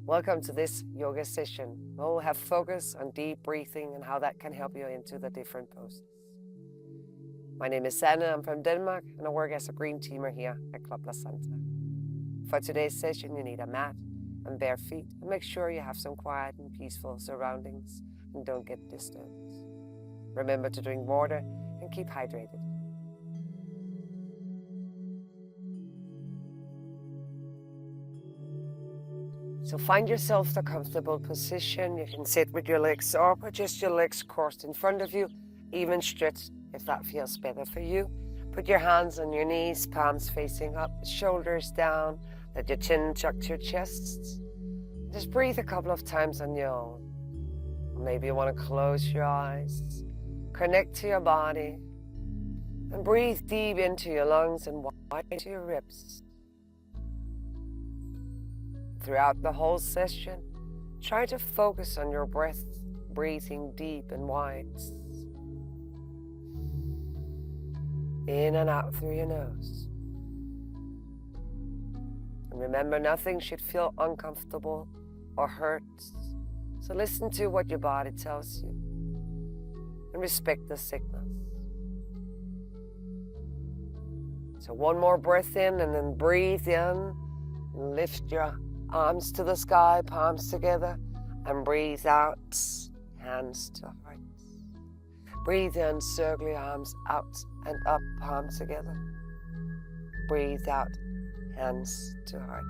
Welcome to this yoga session. We'll have focus on deep breathing and how that can help you into the different poses. My name is Sanne, I'm from Denmark, and I work as a green teamer here at Club La Santa. For today's session, you need a mat and bare feet, and make sure you have some quiet and peaceful surroundings and don't get disturbed. Remember to drink water and keep hydrated. So find yourself a comfortable position. You can sit with your legs up or just your legs crossed in front of you, even stretched if that feels better for you. Put your hands on your knees, palms facing up, shoulders down, let your chin tuck to your chest. Just breathe a couple of times on your own. Maybe you want to close your eyes, connect to your body, and breathe deep into your lungs and wide into your ribs. Throughout the whole session, try to focus on your breath, breathing deep and wide. In and out through your nose. And remember, nothing should feel uncomfortable or hurt. So listen to what your body tells you and respect the signals. So one more breath in and then breathe in. Lift your arms to the sky, palms together, and breathe out, hands to heart. Breathe in, circle your arms out and up, palms together. Breathe out, hands to heart.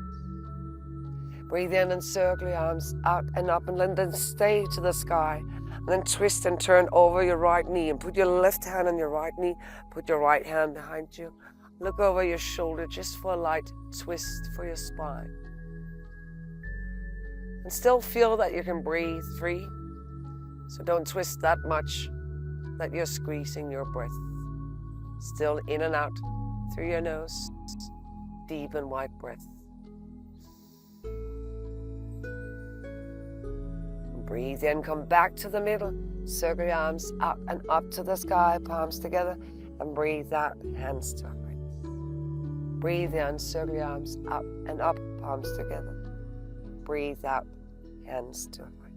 Breathe in and circle your arms out and up, and then stay to the sky. And then twist and turn over your right knee and put your left hand on your right knee. Put your right hand behind you. Look over your shoulder just for a light twist for your spine. And still feel that you can breathe free. So don't twist that much that you're squeezing your breath. Still in and out through your nose. Deep and wide breath. Breathe in, come back to the middle. Circle your arms out and up to the sky, palms together. And breathe out, hands to heart. Breathe in, circle your arms out and up, palms together. Breathe out, hands to heart.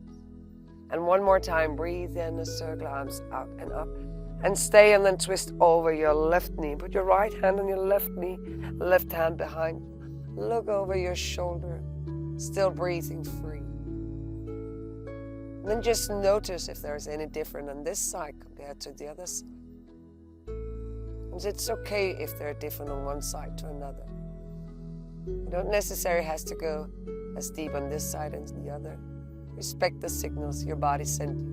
And one more time, breathe in and circle arms out and up. And stay and then twist over your left knee. Put your right hand on your left knee, left hand behind. Look over your shoulder, still breathing free. And then just notice if there's any different on this side compared to the other side. And it's okay if they're different on one side to another. You don't necessarily have to go as deep on this side as the other. Respect the signals your body sends you.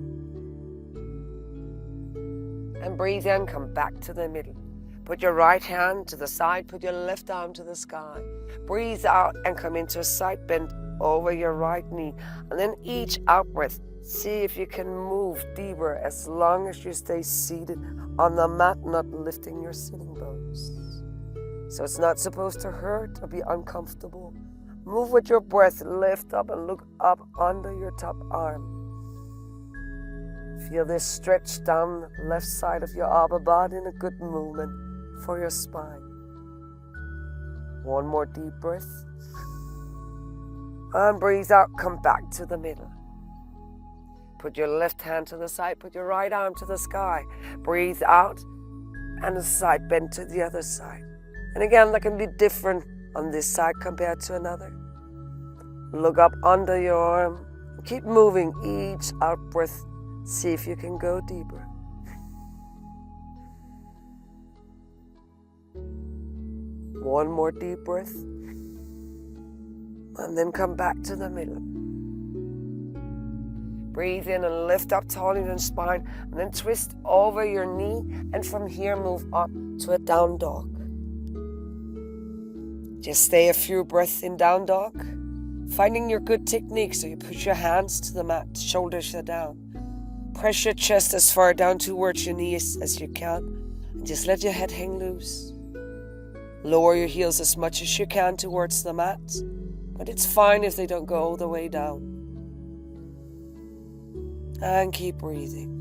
And breathe in, come back to the middle. Put your right hand to the side, put your left arm to the sky. Breathe out and come into a side bend over your right knee. And then each out breath, see if you can move deeper as long as you stay seated on the mat, not lifting your sitting bones. So it's not supposed to hurt or be uncomfortable. Move with your breath, lift up and look up under your top arm. Feel this stretch down the left side of your upper body and a good movement for your spine. One more deep breath. And breathe out, come back to the middle. Put your left hand to the side, put your right arm to the sky. Breathe out and a side bend to the other side. And again, that can be different on this side compared to another. Look up under your arm. Keep moving each out breath. See if you can go deeper. One more deep breath. And then come back to the middle. Breathe in and lift up tall in your spine. And then twist over your knee. And from here move up to a down dog. Just stay a few breaths in down dog. Finding your good technique, so you put your hands to the mat, shoulders are down. Press your chest as far down towards your knees as you can. And just let your head hang loose. Lower your heels as much as you can towards the mat. But it's fine if they don't go all the way down. And keep breathing.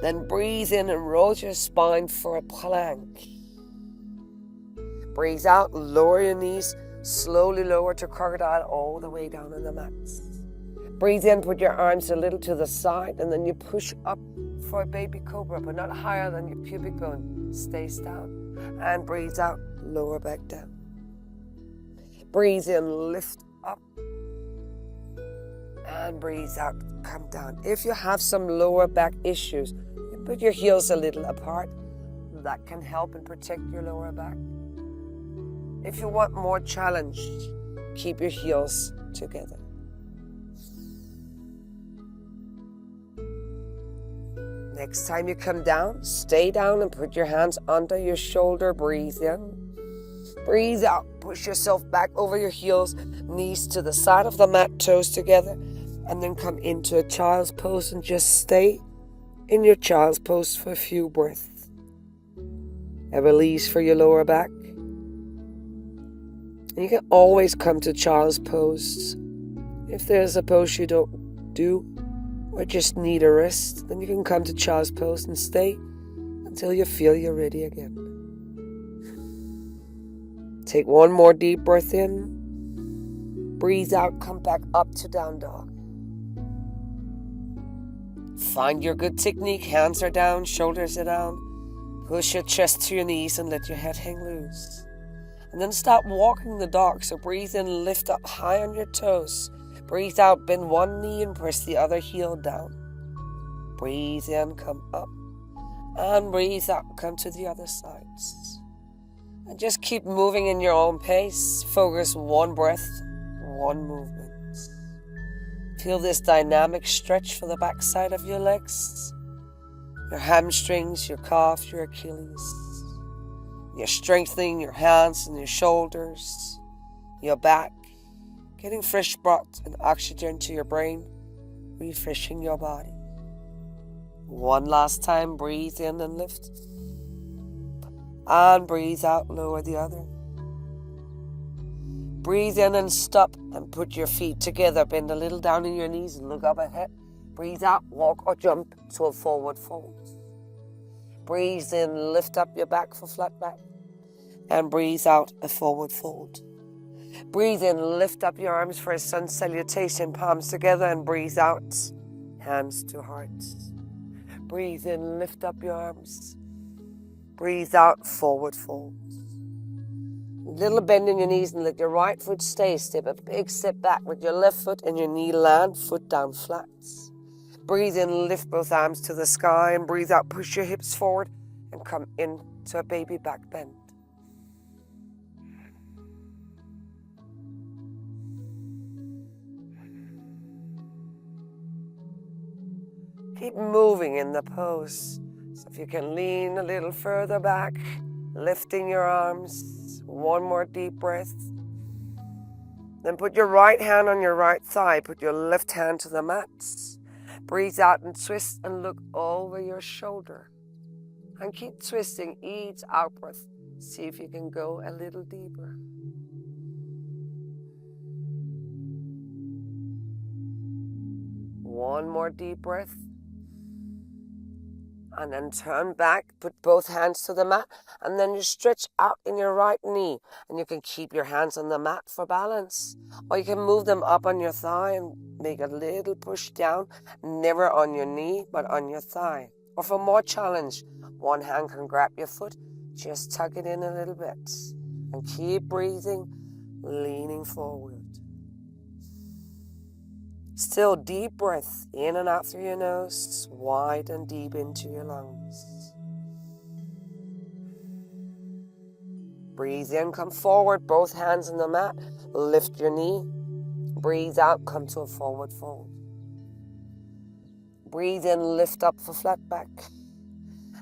Then breathe in and roll your spine for a plank. Breathe out, lower your knees, Slowly lower to crocodile all the way down on the mat. Breathe in, put your arms a little to the side, and then you push up for a baby cobra, but not higher than your pubic bone. Stays down. And breathe out, lower back down. Breathe in, lift up. And breathe out, come down. If you have some lower back issues, you put your heels a little apart. That can help and protect your lower back. If you want more challenge, keep your heels together. Next time you come down, stay down and put your hands under your shoulder. Breathe in. Breathe out. Push yourself back over your heels, knees to the side of the mat, toes together. And then come into a child's pose and just stay in your child's pose for a few breaths. A release for your lower back. And you can always come to child's pose. If there's a pose you don't do or just need a rest, then you can come to child's pose and stay until you feel you're ready again. Take one more deep breath in. Breathe out, come back up to down dog. Find your good technique. Hands are down, shoulders are down. Push your chest to your knees and let your head hang loose. And then start walking the dog. So breathe in, lift up high on your toes. Breathe out, bend one knee and press the other heel down. Breathe in, come up. And breathe out, come to the other sides. And just keep moving in your own pace. Focus one breath, one movement. Feel this dynamic stretch for the backside of your legs. Your hamstrings, your calf, your Achilles. You're strengthening your hands and your shoulders, your back. Getting fresh blood and oxygen to your brain, refreshing your body. One last time, breathe in and lift. And breathe out, lower the other. Breathe in and stop and put your feet together. Bend a little down in your knees and look up ahead. Breathe out, walk or jump to a forward fold. Breathe in, lift up your back for flat back. And breathe out, a forward fold. Breathe in, lift up your arms for a sun salutation, palms together, and breathe out, hands to hearts. Breathe in, lift up your arms. Breathe out, forward fold. Little bend in your knees and let your right foot stay. Step a big step back with your left foot and your knee land, foot down flat. Breathe in, lift both arms to the sky, and breathe out, push your hips forward and come into a baby back bend. Keep moving in the pose. So if you can lean a little further back, lifting your arms, one more deep breath. Then put your right hand on your right thigh, put your left hand to the mat. Breathe out and twist and look over your shoulder. And keep twisting each out breath. See if you can go a little deeper. One more deep breath. And then turn back, put both hands to the mat, and then you stretch out in your right knee. And you can keep your hands on the mat for balance. Or you can move them up on your thigh and make a little push down, never on your knee, but on your thigh. Or for more challenge, one hand can grab your foot, just tuck it in a little bit. And keep breathing, leaning forward. Still deep breath in and out through your nose, wide and deep into your lungs. Breathe in, come forward, both hands on the mat, lift your knee. Breathe out, come to a forward fold. Breathe in, lift up for flat back.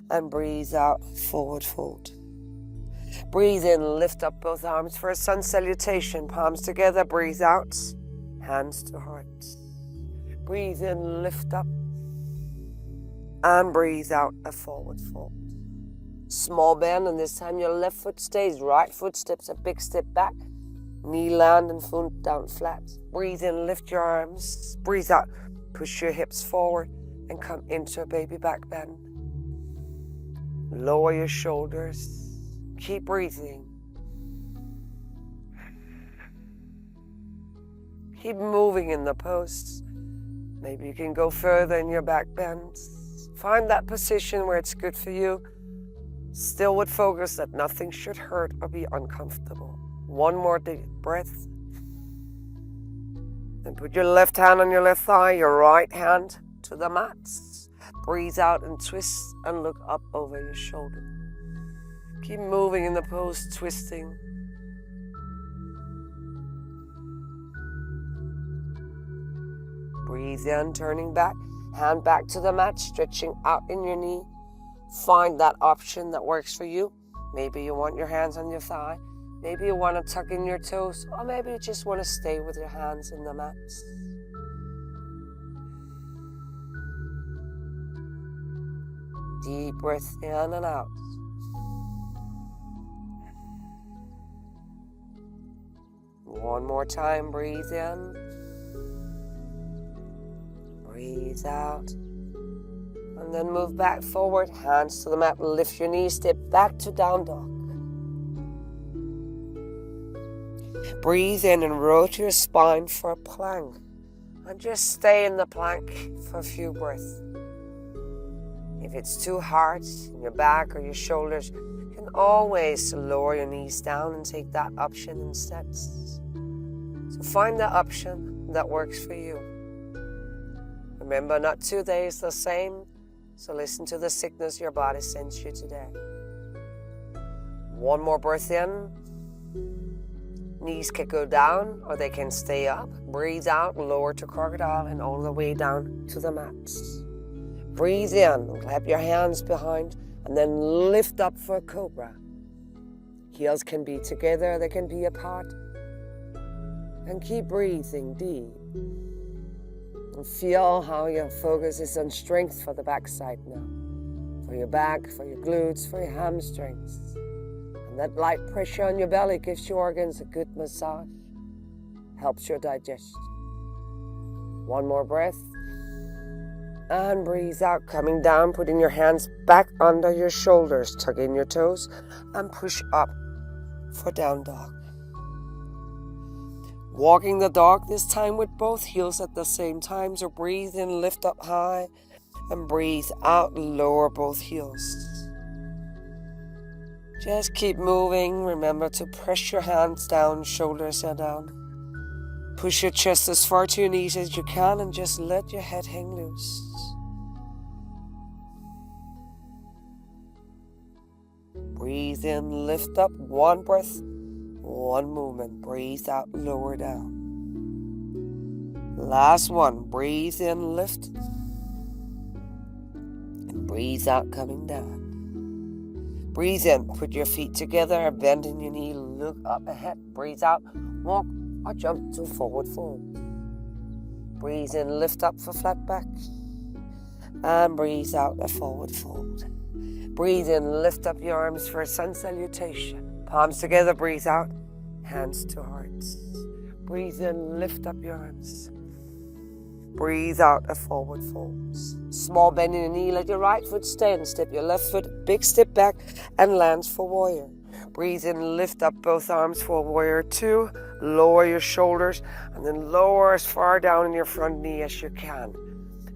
And breathe out, forward fold. Breathe in, lift up both arms for a sun salutation, palms together, breathe out, hands to heart. Breathe in, lift up, and breathe out, a forward fold. Small bend, and this time your left foot stays, right foot steps a big step back, knee land and foot down flat. Breathe in, lift your arms, breathe out, push your hips forward and come into a baby back bend. Lower your shoulders, keep breathing. Keep moving in the pose. Maybe you can go further in your back bends. Find that position where it's good for you. Still with focus that nothing should hurt or be uncomfortable. One more deep breath. Then put your left hand on your left thigh, your right hand to the mat. Breathe out and twist and look up over your shoulder. Keep moving in the pose, twisting. Breathe in, turning back, hand back to the mat, stretching out in your knee. Find that option that works for you. Maybe you want your hands on your thigh. Maybe you want to tuck in your toes, or maybe you just want to stay with your hands in the mat. Deep breath in and out. One more time, breathe in. Breathe out. And then move back forward, hands to the mat, lift your knees, step back to down dog. Breathe in and rotate your spine for a plank. And just stay in the plank for a few breaths. If it's too hard in your back or your shoulders, you can always lower your knees down and take that option instead. So find the option that works for you. Remember, not 2 days the same, so listen to the signals your body sends you today. One more breath in. Knees can go down or they can stay up. Breathe out, lower to crocodile and all the way down to the mat. Breathe in, clap your hands behind, and then lift up for a cobra. Heels can be together, they can be apart. And keep breathing deep. And feel how your focus is on strength for the backside now. For your back, for your glutes, for your hamstrings. And that light pressure on your belly gives your organs a good massage. Helps your digestion. One more breath. And breathe out, coming down, putting your hands back under your shoulders. Tuck in your toes and push up for down dog. Walking the dog this time with both heels at the same time. So breathe in, lift up high, and breathe out, lower both heels. Just keep moving. Remember to press your hands down, shoulders are down. Push your chest as far to your knees as you can and just let your head hang loose. Breathe in, lift up, one breath, one movement. Breathe out, lower down. Last one, breathe in, lift. And breathe out, coming down. Breathe in, put your feet together, bend in your knee, look up ahead. Breathe out, walk or jump to forward fold. Breathe in, lift up for flat back. And breathe out, a forward fold. Breathe in, lift up your arms for a sun salutation. Palms together, breathe out, hands to hearts. Breathe in, lift up your arms. Breathe out, a forward fold. Small bend in the knee, let your right foot stand. Step your left foot, big step back, and lands for warrior. Breathe in, lift up both arms for warrior 2. Lower your shoulders, and then lower as far down in your front knee as you can.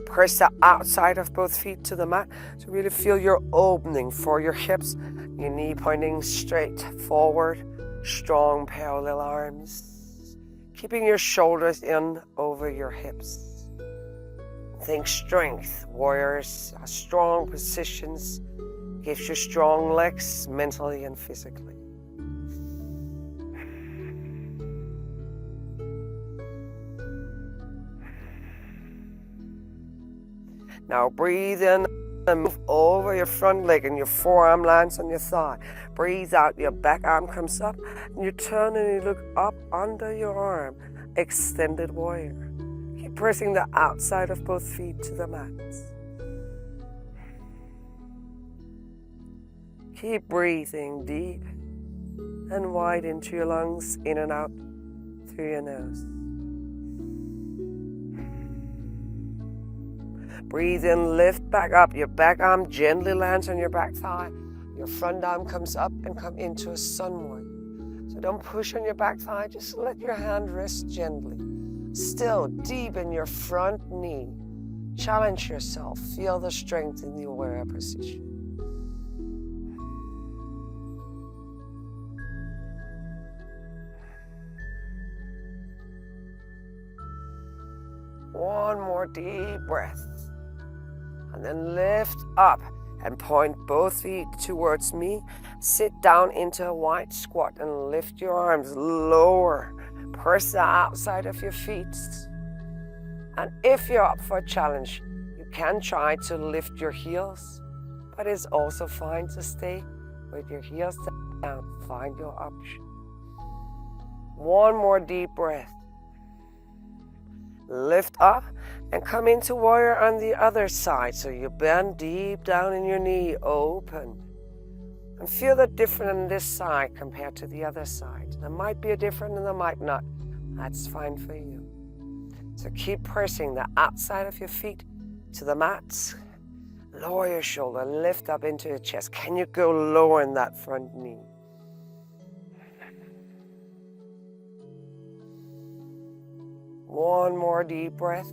Press the outside of both feet to the mat to really feel your opening for your hips. Your knee pointing straight forward. Strong parallel arms. Keeping your shoulders in over your hips. Think strength. Warriors are strong positions. Gives you strong legs mentally and physically. Now breathe in and move over your front leg and your forearm lands on your thigh. Breathe out, your back arm comes up and you turn and you look up under your arm. Extended warrior. Keep pressing the outside of both feet to the mat. Keep breathing deep and wide into your lungs, in and out through your nose. Breathe in, lift back up. Your back arm gently lands on your back thigh. Your front arm comes up and come into a sun warrior. So don't push on your back thigh, just let your hand rest gently. Still deep in your front knee. Challenge yourself. Feel the strength in the warrior position. One more deep breath. And then lift up and point both feet towards me. Sit down into a wide squat and lift your arms lower. Press the outside of your feet. And if you're up for a challenge, you can try to lift your heels, but it's also fine to stay with your heels down. Find your option. One more deep breath. Lift up and come into warrior on the other side. So you bend deep down in your knee, open. And feel the difference on this side compared to the other side. There might be a difference and there might not. That's fine for you. So keep pressing the outside of your feet to the mats. Lower your shoulder, lift up into your chest. Can you go lower in that front knee? One more deep breath.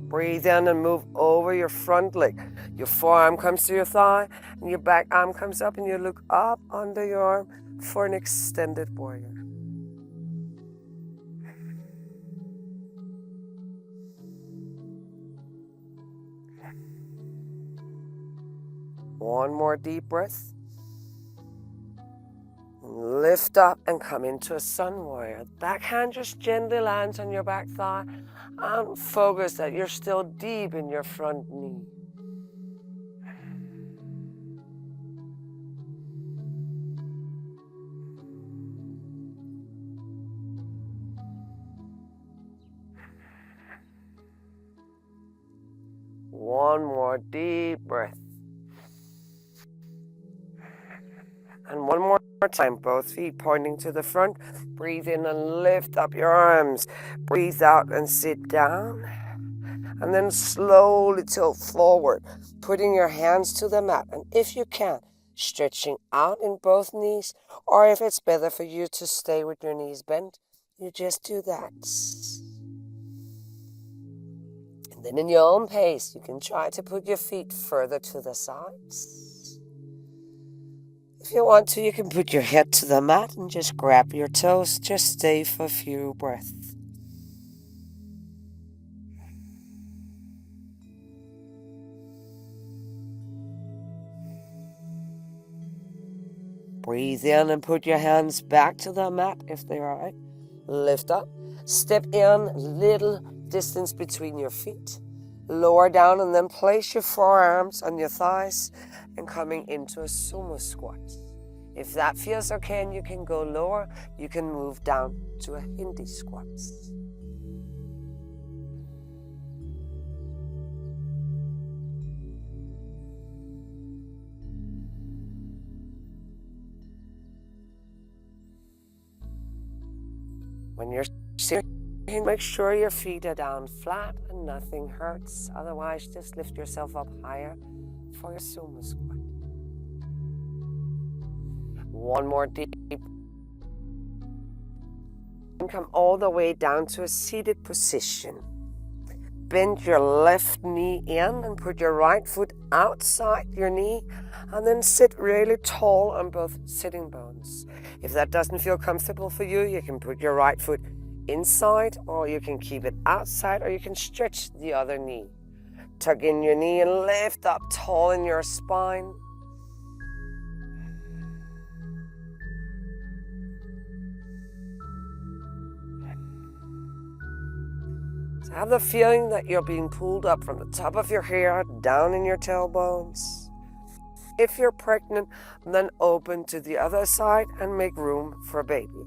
Breathe in and move over your front leg. Your forearm comes to your thigh, and your back arm comes up, and you look up under your arm for an extended warrior. One more deep breath. Lift up and come into a sun warrior. That hand just gently lands on your back thigh, and focus that you're still deep in your front knee. One more deep breath. And one more time, both feet pointing to the front. Breathe in and lift up your arms. Breathe out and sit down. And then slowly tilt forward, putting your hands to the mat. And if you can, stretching out in both knees. Or if it's better for you to stay with your knees bent, you just do that. And then in your own pace, you can try to put your feet further to the sides. If you want to, you can put your head to the mat and just grab your toes. Just stay for a few breaths. Breathe in and put your hands back to the mat if they're all right. Lift up. Step in, little distance between your feet. Lower down and then place your forearms on your thighs and coming into a sumo squat. If that feels okay and you can go lower, you can move down to a Hindi squat. When you're sitting, make sure your feet are down flat and nothing hurts. Otherwise, just lift yourself up higher for your sumo squat. One more deep. And come all the way down to a seated position. Bend your left knee in and put your right foot outside your knee, and then sit really tall on both sitting bones. If that doesn't feel comfortable for you, you can put your right foot inside, or you can keep it outside, or you can stretch the other knee. Tuck in your knee and lift up tall in your spine. So have the feeling that you're being pulled up from the top of your hair down in your tailbones. If you're pregnant, then open to the other side and make room for a baby.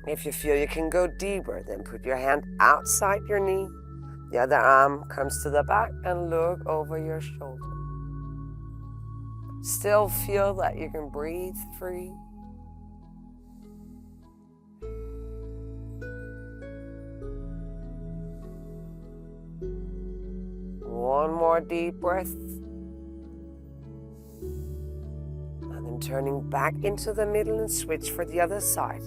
If you feel you can go deeper, then put your hand outside your knee. The other arm comes to the back and look over your shoulder. Still feel that you can breathe free. One more deep breath. And then turning back into the middle and switch for the other side.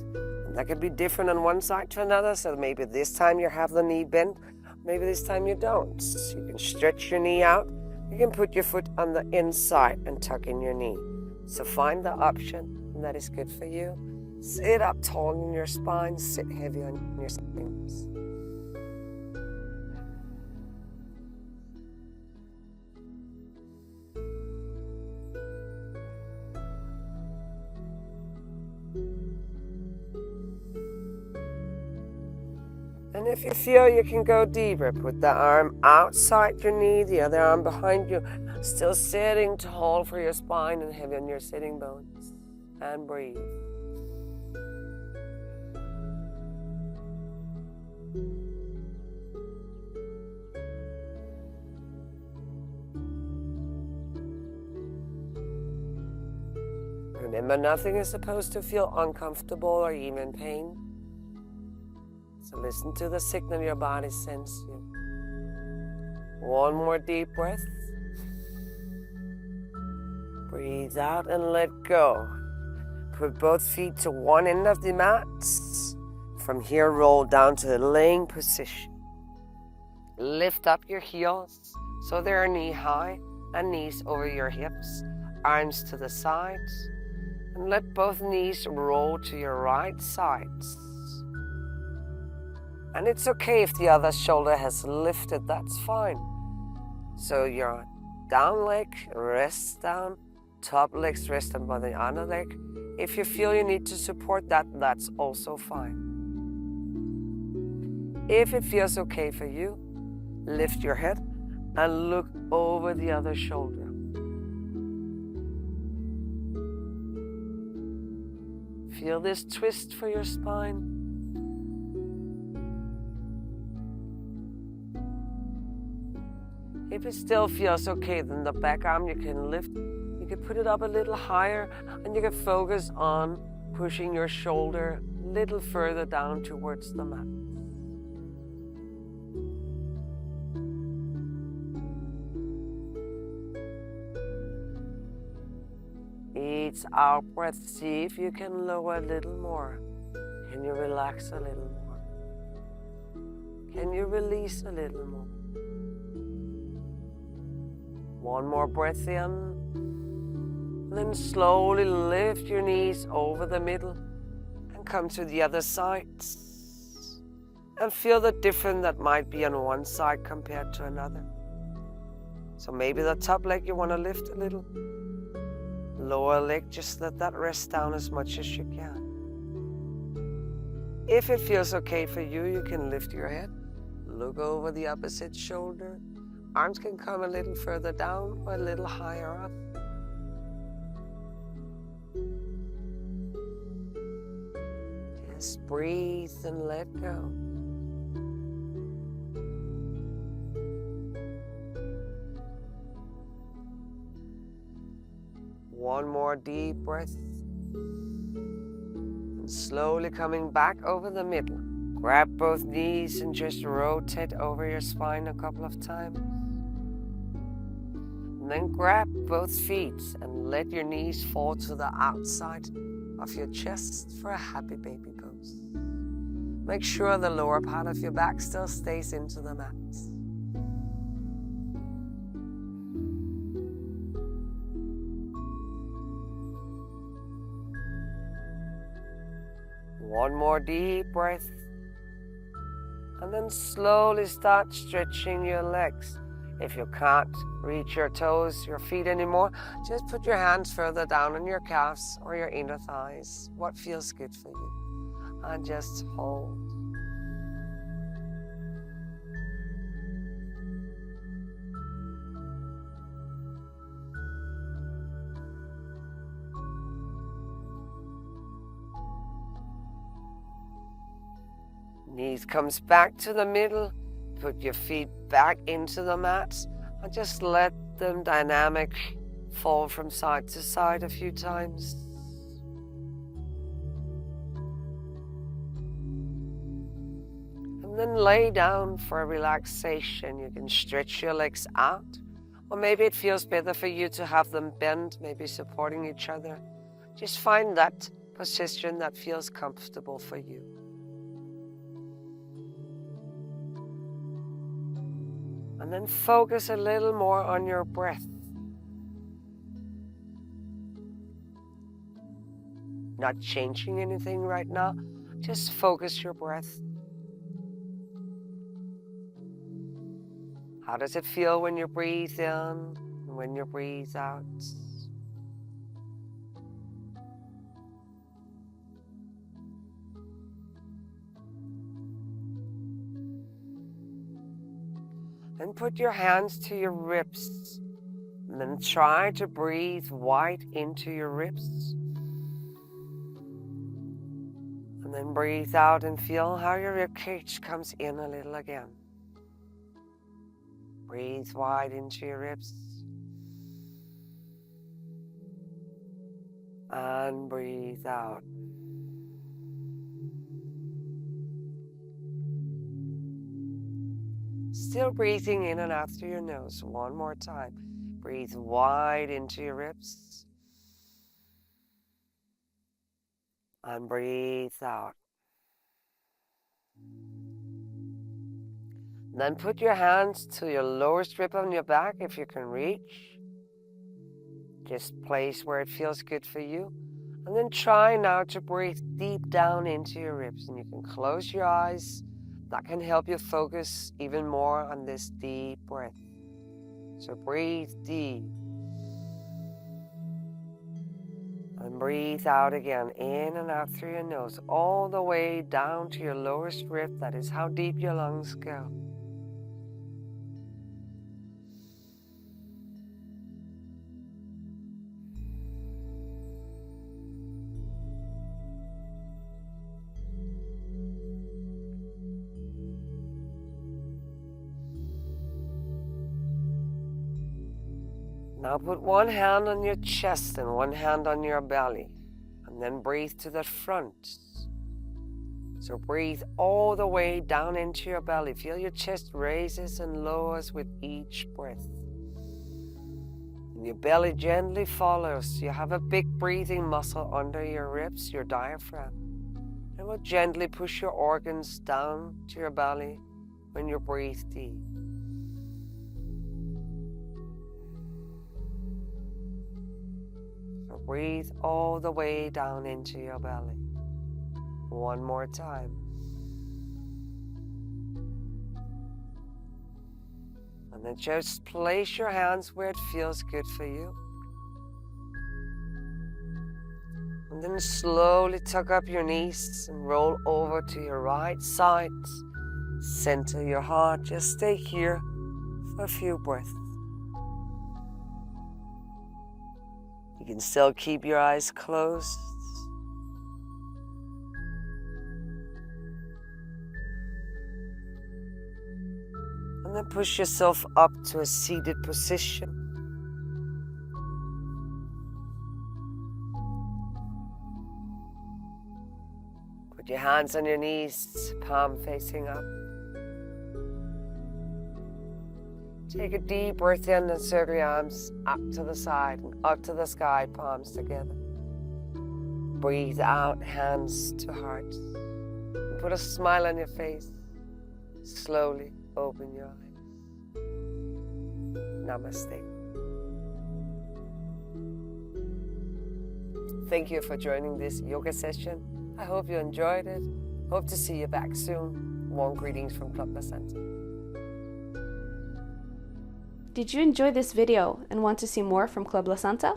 That could be different on one side to another, so maybe this time you have the knee bent, maybe this time you don't. So you can stretch your knee out. You can put your foot on the inside and tuck in your knee. So find the option that is good for you. Sit up tall in your spine, sit heavy on your shins. And if you feel, you can go deeper. Put the arm outside your knee, the other arm behind you, still sitting tall for your spine and heavy on your sitting bones. And breathe. Remember, nothing is supposed to feel uncomfortable or even pain. So listen to the signal your body sends you. One more deep breath. Breathe out and let go. Put both feet to one end of the mat. From here, roll down to a laying position. Lift up your heels so they are knee high and knees over your hips, arms to the sides. And let both knees roll to your right sides. And it's okay if the other shoulder has lifted, that's fine. So your down leg rests down, top legs rest on the other leg. If you feel you need to support that, that's also fine. If it feels okay for you, lift your head and look over the other shoulder. Feel this twist for your spine. If it still feels okay, then the back arm you can lift. You can put it up a little higher, and you can focus on pushing your shoulder a little further down towards the mat. Each out breath, see if you can lower a little more. Can you relax a little more? Can you release a little more? One more breath in. And then slowly lift your knees over the middle and come to the other side. And feel the difference that might be on one side compared to another. So maybe the top leg you want to lift a little. Lower leg, just let that rest down as much as you can. If it feels okay for you, you can lift your head. Look over the opposite shoulder. Arms can come a little further down or a little higher up. Just breathe and let go. One more deep breath. And slowly coming back over the middle. Grab both knees and just rotate over your spine a couple of times. And then grab both feet and let your knees fall to the outside of your chest for a happy baby pose. Make sure the lower part of your back still stays into the mat. One more deep breath. And then slowly start stretching your legs. If you can't reach your toes, your feet anymore, just put your hands further down on your calves or your inner thighs. What feels good for you? And just hold. Knees comes back to the middle. Put your feet back into the mat and just let them dynamic fall from side to side a few times. And then lay down for a relaxation. You can stretch your legs out, or maybe it feels better for you to have them bent, maybe supporting each other. Just find that position that feels comfortable for you. And then focus a little more on your breath. Not changing anything right now, just focus your breath. How does it feel when you breathe in and when you breathe out? Then put your hands to your ribs and then try to breathe wide into your ribs. And then breathe out and feel how your rib cage comes in a little again. Breathe wide into your ribs. And breathe out. Still breathing in and out through your nose. One more time. Breathe wide into your ribs. And breathe out. Then put your hands to your lower strip on your back if you can reach. Just place where it feels good for you. And then try now to breathe deep down into your ribs. And you can close your eyes. That can help you focus even more on this deep breath. So breathe deep. And breathe out again, in and out through your nose, all the way down to your lowest rib. That is how deep your lungs go. Now put one hand on your chest and one hand on your belly, and then breathe to the front. So breathe all the way down into your belly. Feel your chest raises and lowers with each breath. And your belly gently follows. You have a big breathing muscle under your ribs, your diaphragm. It will gently push your organs down to your belly when you breathe deep. Breathe all the way down into your belly. One more time. And then just place your hands where it feels good for you. And then slowly tuck up your knees and roll over to your right side. Center your heart. Just stay here for a few breaths. You can still keep your eyes closed. And then push yourself up to a seated position. Put your hands on your knees, palm facing up. Take a deep breath in and circle your arms up to the side and up to the sky, palms together. Breathe out, hands to heart. And put a smile on your face. Slowly open your eyes. Namaste. Thank you for joining this yoga session. I hope you enjoyed it. Hope to see you back soon. Warm greetings from Club Placenta. Did you enjoy this video and want to see more from Club Placenta?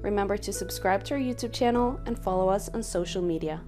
Remember to subscribe to our YouTube channel and follow us on social media.